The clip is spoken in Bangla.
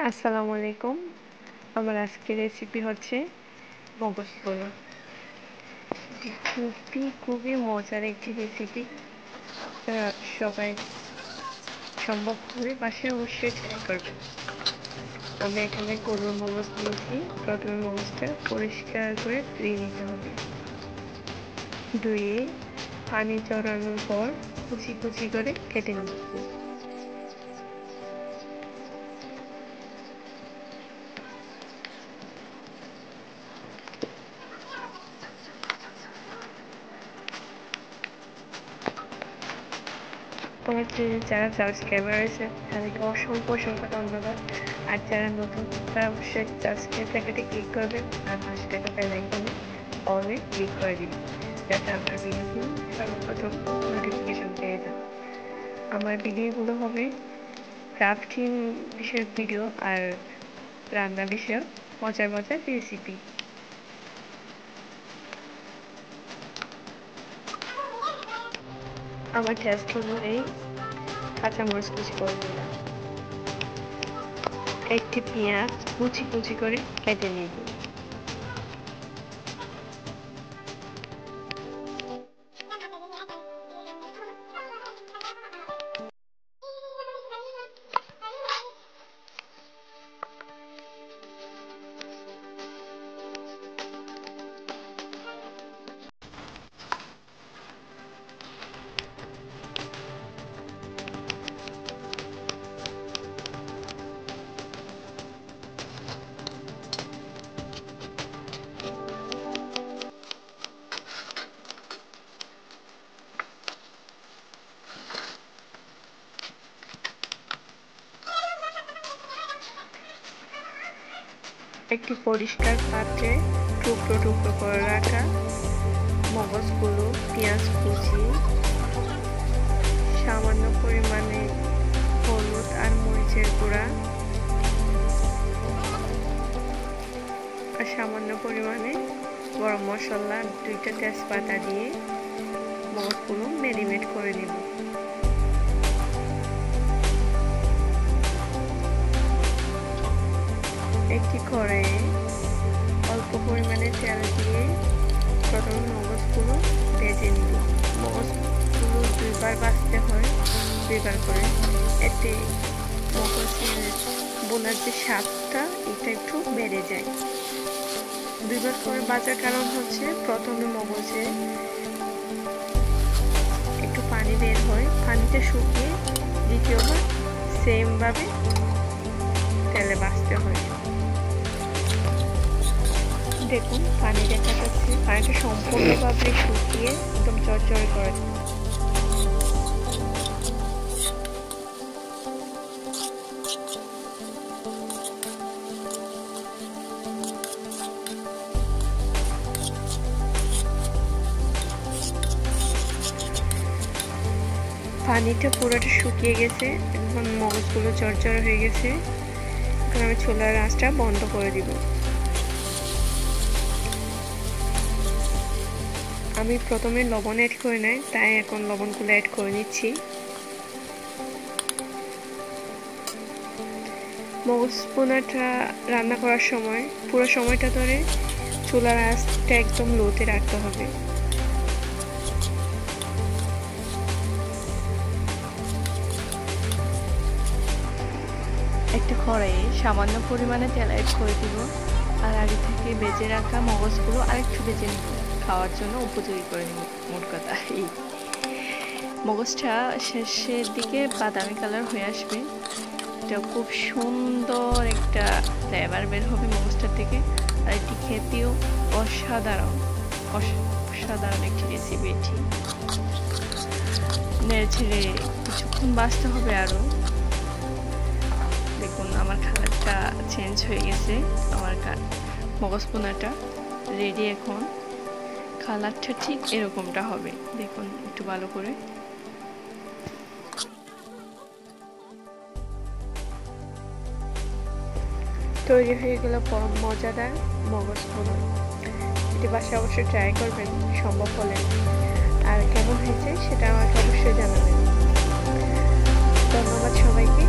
আসসালামু আলাইকুম। আমার আজকের রেসিপি হচ্ছে মগজ পোলাও। খুবই মজার একটি রেসিপি। সবাই সম্ভব হলে বাসায় অবশ্যই ট্রাই করবেন। আমি এখানে গরুর মগজ নিয়েছি। প্রথমে মগজটা পরিষ্কার করে ধুয়ে নিতে হবে। ধুয়ে পানি ঝরানোর পর কুচি কুচি করে কেটে নিতে হবে। তোমার যারা সাবস্ক্রাইবার আছে তাদেরকে অসংখ্য ধন্যবাদ। আর যারা নতুন তারা অবশ্যই সাবস্ক্রাইব লেখাটি ক্লিক করবে আর পাশে থাকা বেল আইকনে অলে ক্লিক করে দিবেন, যাতে আমার ভিডিওগুলো সর্বপ্রথম নোটিফিকেশন পেয়ে যান। আমার ভিডিওগুলো হবে ক্রাফটিং বিষয়ক ভিডিও আর রান্না বিষয়ক মজার মজার রেসিপি। আমার টেস্ট অনুযায়ী কাঁচামরিচ কুচি করে দিলাম। একটি পেঁয়াজ কুচি কুচি করে কেটে নিব। একটি পরিষ্কার পাত্রে টুকরো টুকরো করে রাখা মগজগুলো, পেঁয়াজ কুচি, সামান্য পরিমাণে হলুদ আর মরিচের গুঁড়া আর সামান্য পরিমাণে গরম মশলা, 2টা তেজপাতা দিয়ে মগজগুলো ম্যারিনেট করে নেব। একটি কড়াইয়ে অল্প পরিমাণে তেল দিয়ে প্রথমে মগজগুলো ভেজে নিব। মগজগুলো 2বার ভাজতে হয়, 2বার করে। এতে মগজের বোনার যে স্বাদটা এটা একটু বেড়ে যায়। 2বার করে ভাজার কারণ হচ্ছে প্রথমে মগজে একটু পানি বের হয়, পানিটা শুকিয়ে দ্বিতীয়বার সেম ভাবে তেলে ভাজতে হয়। দেখুন পানি দেখা যাচ্ছে, পানিটা সম্পূর্ণভাবে শুকিয়ে একদম চরচরে করে। পানিটা পুরোটা শুকিয়ে গেছে, এখন মগজগুলো চরচরে হয়ে গেছে। এখন আমি চুলার আঁচটা বন্ধ করে দিব। আমি প্রথমে লবণ অ্যাড করে নাই, তাই এখন লবণগুলো অ্যাড করে নিচ্ছি। মগজ পোনাটা রান্না করার সময় পুরো সময়টা ধরে চুলার আঁচটা একদম লোতে রাখতে হবে। একটা কড়াইয়ে সামান্য পরিমাণে তেল অ্যাড করে দিব আর আগে থেকে ভেজে রাখা মগজগুলো আরেকটু ভেজে নিব, খাওয়ার জন্য উপযোগী করে নিব। মোট কথা এই মগজটা শেষের দিকে বাদামি কালার হয়ে আসবে, এটা খুব সুন্দর একটা ফ্লেভার বের হবে মগজটার থেকে। আর এটি খেতেও অসাধারণ একটি রেসিপি। এটি নেড়ে ছেড়ে কিছুক্ষণ বাঁচতে হবে আরও। দেখুন আমার কালারটা চেঞ্জ হয়ে গেছে, আমার মগজ পোনাটা রেডি। এখন কালারটা ঠিক এরকমটা হবে, দেখুন একটু ভালো করে। তৈরি হয়ে গেল পরম মজাদার মগজ পোনা। এটি বাসায় অবশ্যই ট্রাই করবেন সম্ভব হলে। আর কেমন হয়েছে সেটা আমাকে অবশ্যই জানাবেন। ধন্যবাদ সবাইকে।